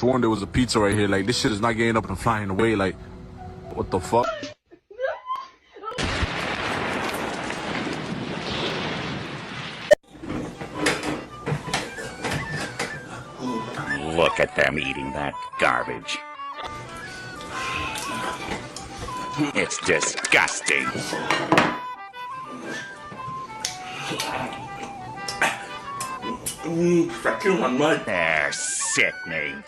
sworn there was a pizza right here. Like, this shit is not getting up and flying away. Like, what the fuck? Look at them eating that garbage. It's disgusting. They're sickening.